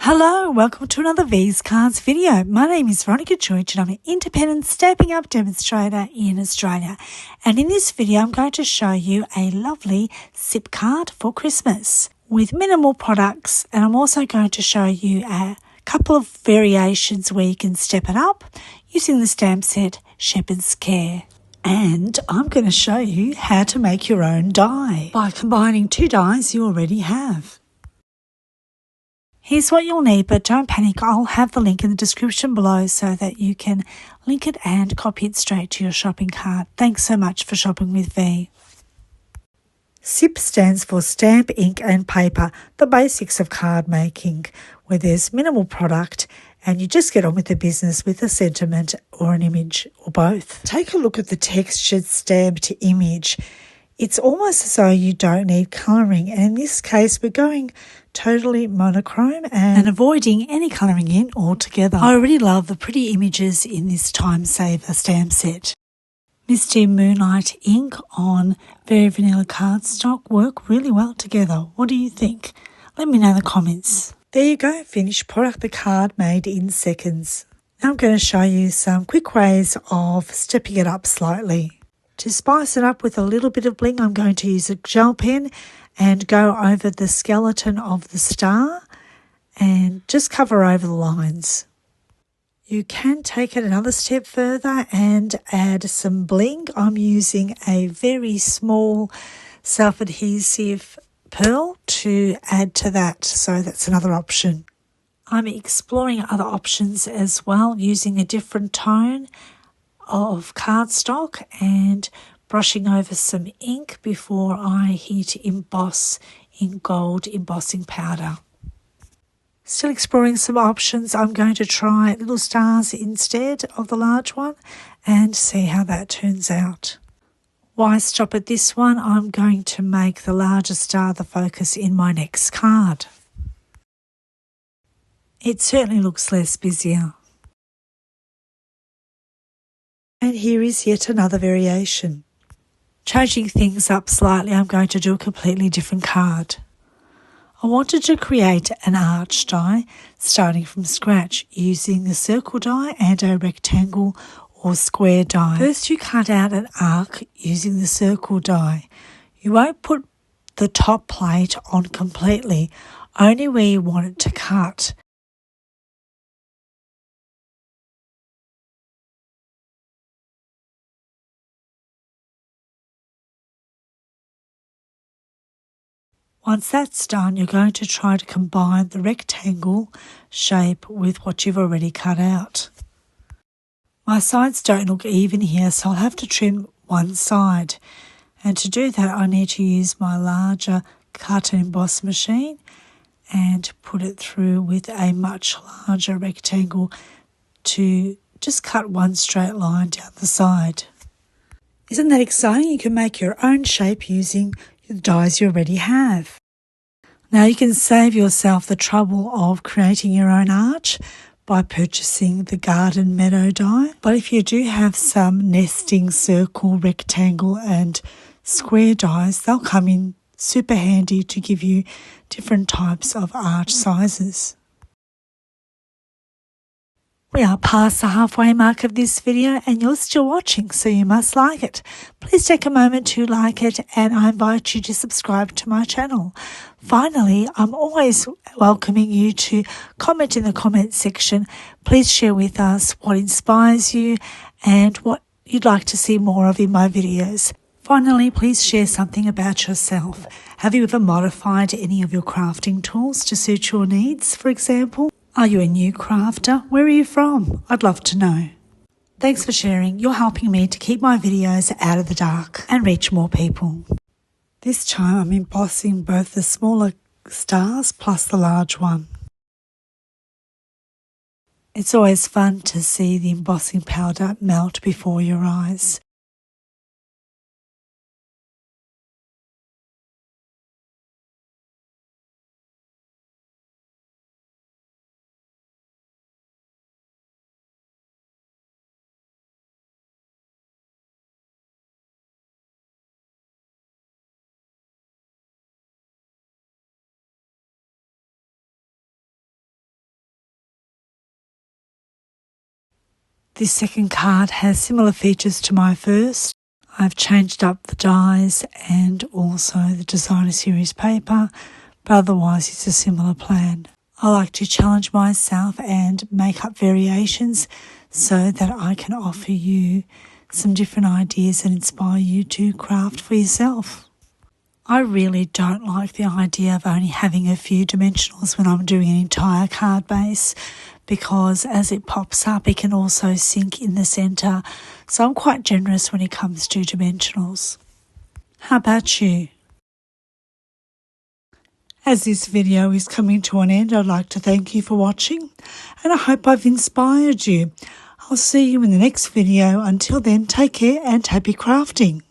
Hello, welcome to another V's Cards video. My name is Veronika Cuic and I'm an independent Stampin' Up demonstrator in Australia. And in this video, I'm going to show you a lovely zip card for Christmas with minimal products. And I'm also going to show you a couple of variations where you can step it up using the stamp set Shepherd's Care. And I'm going to show you how to make your own die by combining two dies you already have. Here's what you'll need, but don't panic, I'll have the link in the description below so that you can link it and copy it straight to your shopping cart. Thanks so much for shopping with V. SIP stands for Stamp, Ink and Paper, the basics of card making, where there's minimal product and you just get on with the business with a sentiment or an image or both. Take a look at the textured stamped image. It's almost as though you don't need colouring, and in this case we're going totally monochrome and avoiding any colouring in altogether. I really love the pretty images in this time saver stamp set. Misty Moonlight ink on Very Vanilla cardstock work really well together. What do you think? Let me know in the comments. There you go, finished product, the card made in seconds. Now I'm going to show you some quick ways of stepping it up slightly. To spice it up with a little bit of bling, I'm going to use a gel pen and go over the skeleton of the star and just cover over the lines. You can take it another step further and add some bling. I'm using a very small self-adhesive pearl to add to that, so that's another option. I'm exploring other options as well, using a different tone of cardstock and brushing over some ink before I hit emboss in gold embossing powder. Still exploring some options. I'm going to try little stars instead of the large one and see how that turns out. Why stop at this one? I'm going to make the larger star the focus in my next card. It certainly looks less busier. And here is yet another variation. Changing things up slightly, I'm going to do a completely different card. I wanted to create an arch die starting from scratch using the circle die and a rectangle or square die. First you cut out an arc using the circle die. You won't put the top plate on completely, only where you want it to cut. Once that's done, you're going to try to combine the rectangle shape with what you've already cut out. My sides don't look even here, so I'll have to trim one side. And to do that, I need to use my larger cut and emboss machine and put it through with a much larger rectangle to just cut one straight line down the side. Isn't that exciting? You can make your own shape using the dies you already have. Now you can save yourself the trouble of creating your own arch by purchasing the garden meadow die. But if you do have some nesting circle, rectangle and square dies, they'll come in super handy to give you different types of arch sizes. We are past the halfway mark of this video and you're still watching, so you must like it. Please take a moment to like it and I invite you to subscribe to my channel. Finally, I'm always welcoming you to comment in the comments section. Please share with us what inspires you and what you'd like to see more of in my videos. Finally, please share something about yourself. Have you ever modified any of your crafting tools to suit your needs, for example? Are you a new crafter? Where are you from? I'd love to know. Thanks for sharing. You're helping me to keep my videos out of the dark and reach more people. This time I'm embossing both the smaller stars plus the large one. It's always fun to see the embossing powder melt before your eyes. This second card has similar features to my first. I've changed up the dies and also the designer series paper, but otherwise it's a similar plan. I like to challenge myself and make up variations so that I can offer you some different ideas and inspire you to craft for yourself. I really don't like the idea of only having a few dimensionals when I'm doing an entire card base, because as it pops up it can also sink in the centre, so I'm quite generous when it comes to dimensionals. How about you? As this video is coming to an end, I'd like to thank you for watching, and I hope I've inspired you. I'll see you in the next video. Until then, take care and happy crafting.